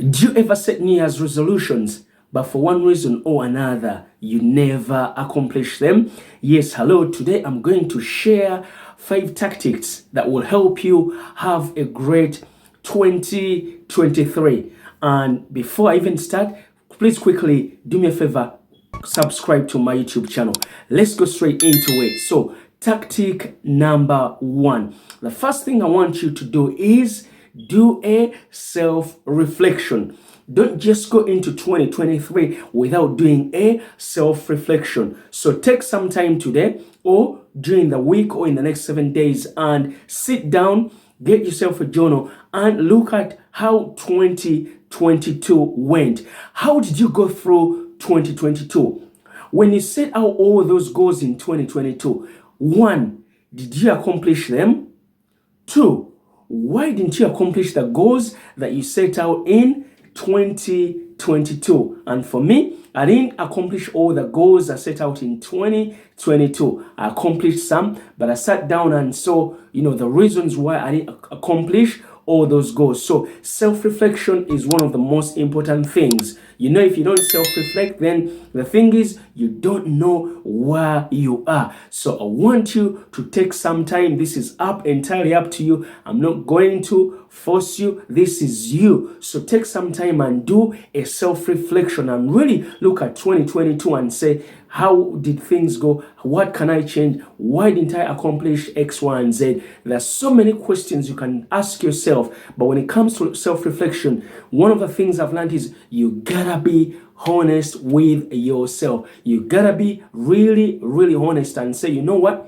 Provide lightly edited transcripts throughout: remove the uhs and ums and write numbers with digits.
Do you ever set New Year's resolutions, but for one reason or another, you never accomplish them? Yes, hello. Today I'm going to share 5 tactics that will help you have a great 2023. And before I even start, please quickly do me a favor, subscribe to my YouTube channel. Let's go straight into it. So, tactic number 1. The first thing I want you to do is do a self-reflection. Don't just go into 2023 without doing a self-reflection. So take some time today or during the week or in the next 7 days and sit down, get yourself a journal and look at how 2022 went. How did you go through 2022? When you set out all those goals in 2022, 1, did you accomplish them? 2, why didn't you accomplish the goals that you set out in 2022? And for me, I didn't accomplish all the goals I set out in 2022. I accomplished some, but I sat down and saw, the reasons why I didn't accomplish all those goals. So self-reflection is one of the most important things. If you don't self-reflect, then the thing is you don't know where you are. So I want you to take some time. This is entirely up to you. I'm not going to force you. This is you. So take some time and do a self-reflection and really look at 2022 and say, how did things go? What can I change? Why didn't I accomplish X, Y, and Z? There's so many questions you can ask yourself. But when it comes to self-reflection, one of the things I've learned is you gotta be honest with yourself. You gotta be really, really honest and say, you know what?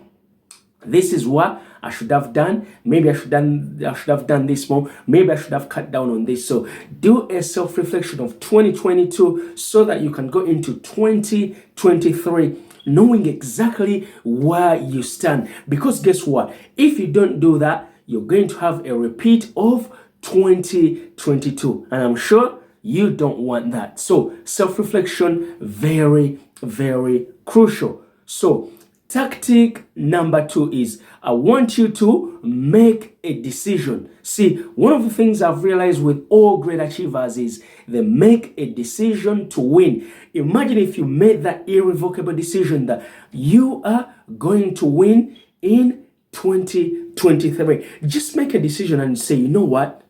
This is what I should have done. Maybe I should have done this more. Maybe I should have cut down on this. So do a self-reflection of 2022 so that you can go into 2023 knowing exactly where you stand. Because guess what? If you don't do that, you're going to have a repeat of 2022. And I'm sure you don't want that. So self-reflection, very, very crucial. So tactic number 2 is I want you to make a decision. See, one of the things I've realized with all great achievers is they make a decision to win. Imagine if you made that irrevocable decision that you are going to win in 2023. Just make a decision and say, you know what?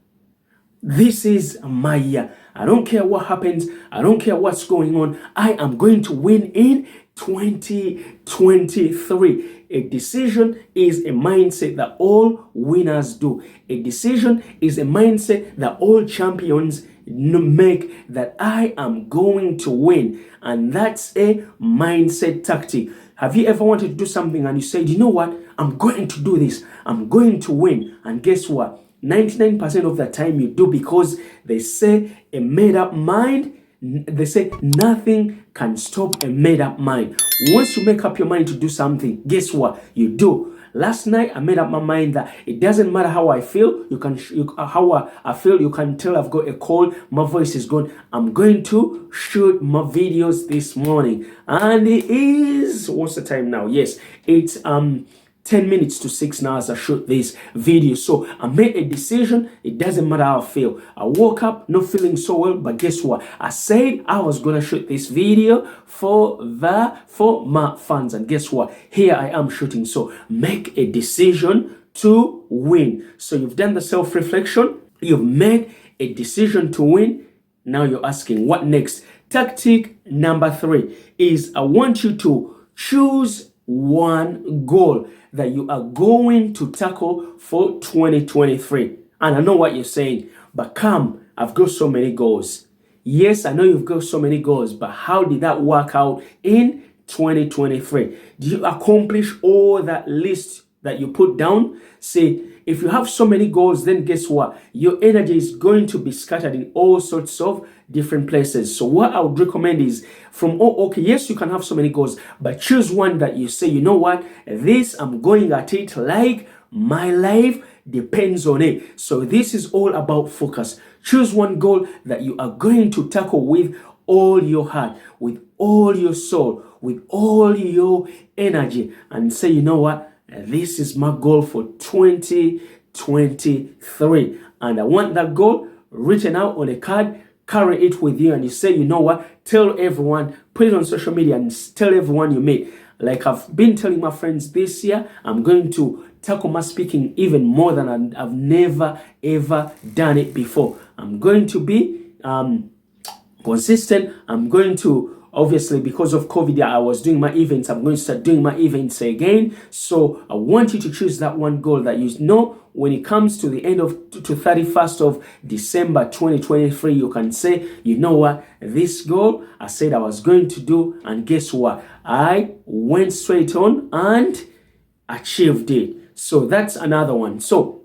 This is my year. I don't care what happens. I don't care what's going on. I am going to win in 2023. A decision is a mindset that all winners do. A decision is a mindset that all champions make, that I am going to win. And that's a mindset tactic. Have you ever wanted to do something and you said, you know what? I'm going to do this. I'm going to win. And guess what? 99% of the time you do, because they say a made-up mind, they say nothing can stop a made-up mind. Once you make up your mind to do something, guess what? You do. Last night, I made up my mind that it doesn't matter how I feel. How I feel, you can tell I've got a cold. My voice is gone. I'm going to shoot my videos this morning. And it is, what's the time now? Yes, it's 10 minutes to 6 now as I shoot this video. So I made a decision. It doesn't matter how I feel. I woke up not feeling so well, but guess what? I said I was gonna shoot this video for my fans, and guess what? Here I am shooting. So make a decision to win. So you've done the self-reflection. You've made a decision to win. Now you're asking, what next? Tactic number 3 is I want you to choose one goal that you are going to tackle for 2023. And I know what you're saying, but I've got so many goals. Yes, I know you've got so many goals, but how did that work out in 2023? Did you accomplish all that list that you put down? See, if you have so many goals, then guess what? Your energy is going to be scattered in all sorts of different places. So what I would recommend is yes, you can have so many goals, but choose one that you say, you know what? This, I'm going at it like my life depends on it. So this is all about focus. Choose one goal that you are going to tackle with all your heart, with all your soul, with all your energy, and say, you know what? This is my goal for 2023. And I want that goal written out on a card, carry it with you and you say, you know what, tell everyone, put it on social media and tell everyone you meet. Like I've been telling my friends this year, I'm going to tackle my speaking even more than I've never ever done it before. I'm going to be consistent. I'm going to, obviously, because of COVID, I was doing my events. I'm going to start doing my events again. So I want you to choose that one goal that you know when it comes to the end of to 31st of December 2023, you can say, you know what, this goal I said I was going to do, and guess what? I went straight on and achieved it. So that's another one. So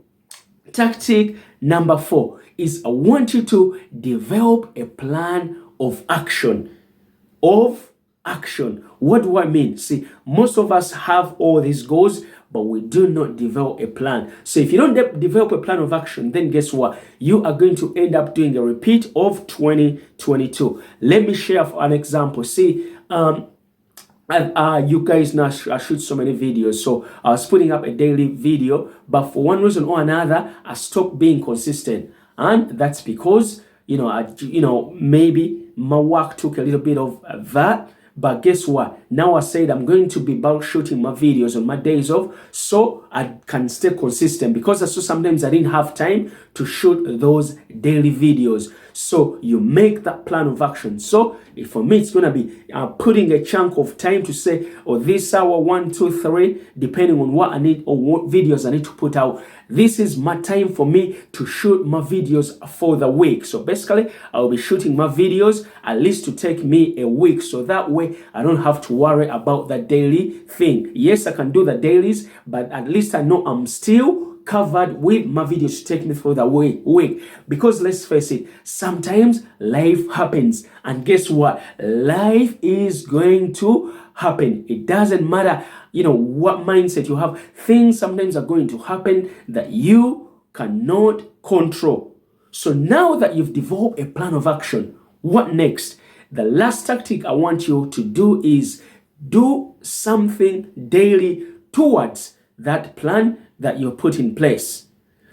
tactic number 4 is I want you to develop a plan of action. What do I mean? See, most of us have all these goals, but we do not develop a plan. So if you don't develop a plan of action, then guess what? You are going to end up doing a repeat of 2022. Let me share an example. See, you guys know I shoot so many videos, so I was putting up a daily video, but for one reason or another, I stopped being consistent, and that's because maybe my work took a little bit of that. But guess what? Now I said I'm going to be bulk shooting my videos on my days off so I can stay consistent, because I saw sometimes I didn't have time to shoot those daily videos. So you make that plan of action. So for me, it's going to be putting a chunk of time to say, this hour 1, 2, 3, depending on what I need or what videos I need to put out. This is my time for me to shoot my videos for the week. So basically, I'll be shooting my videos at least to take me a week. So that way, I don't have to worry about the daily thing. Yes, I can do the dailies, but at least I know I'm still covered with my videos to take me through the week. Because let's face it, sometimes life happens. And guess what? Life is going to happen. It doesn't matter what mindset you have. Things sometimes are going to happen that you cannot control. So now that you've developed a plan of action, what next? The last tactic I want you to do is do something daily towards that plan that you put in place.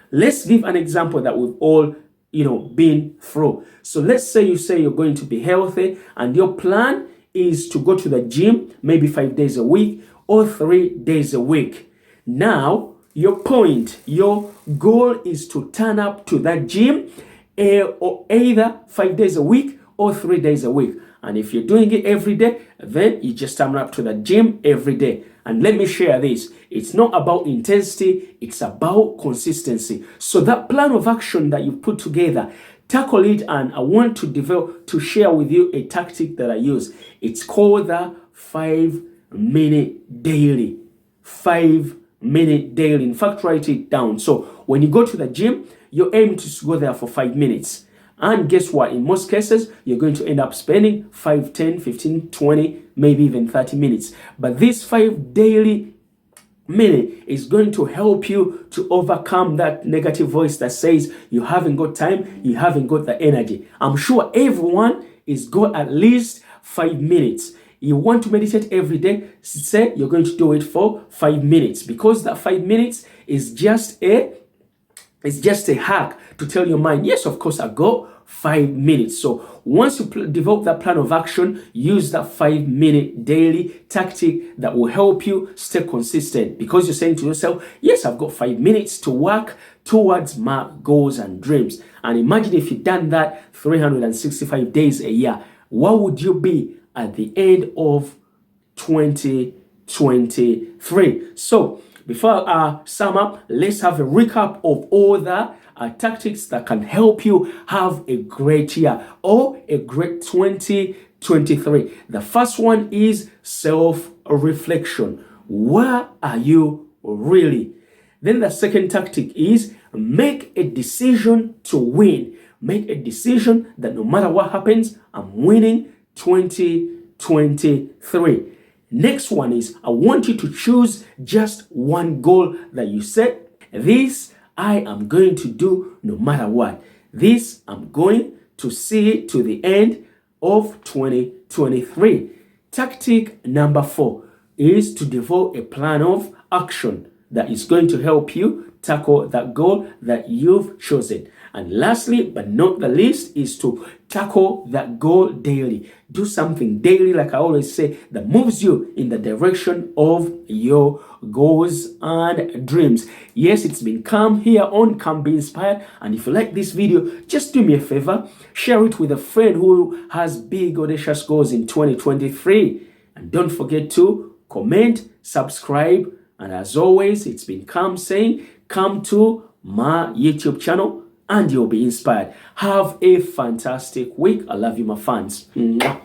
Let's give an example that we've all been through. So let's say you're going to be healthy and your plan is to go to the gym maybe 5 days a week or 3 days a week. Now, your goal is to turn up to that gym or either 5 days a week or 3 days a week. And if you're doing it every day, then you just turn up to the gym every day. And let me share this. It's not about intensity, it's about consistency. So that plan of action that you put together, tackle it, and I want to share with you a tactic that I use. It's called the 5-minute daily. 5-minute daily. In fact, write it down. So when you go to the gym, you aim to go there for 5 minutes. And guess what? In most cases, you're going to end up spending 5, 10, 15, 20, maybe even 30 minutes. But this 5 daily minute is going to help you to overcome that negative voice that says you haven't got time, you haven't got the energy. I'm sure everyone is got at least 5 minutes. You want to meditate every day, say you're going to do it for 5 minutes, because that 5 minutes is just a hack to tell your mind, yes, of course, I got 5 minutes. So once you develop that plan of action, use that 5-minute daily tactic that will help you stay consistent, because you're saying to yourself, yes, I've got 5 minutes to work towards my goals and dreams. And imagine if you've done that 365 days a year, what would you be at the end of 2023? So before I sum up, let's have a recap of all the tactics that can help you have a great year or a great 2023. The first one is self-reflection. Where are you really? Then the second tactic is make a decision to win. Make a decision that no matter what happens, I'm winning 2023. Next one is I want you to choose just one goal that you set. This I am going to do no matter what. This I'm going to see it to the end of 2023. Tactic number 4 is to develop a plan of action that is going to help you tackle that goal that you've chosen. And lastly, but not the least, is to tackle that goal daily. Do something daily, like I always say, that moves you in the direction of your goals and dreams. Yes, it's been Cam here on Can Be Inspired. And if you like this video, just do me a favor, share it with a friend who has big audacious goals in 2023. And don't forget to comment, subscribe, and as always, it's been Cam saying, come to my YouTube channel and you'll be inspired. Have a fantastic week. I love you, my fans. Mwah.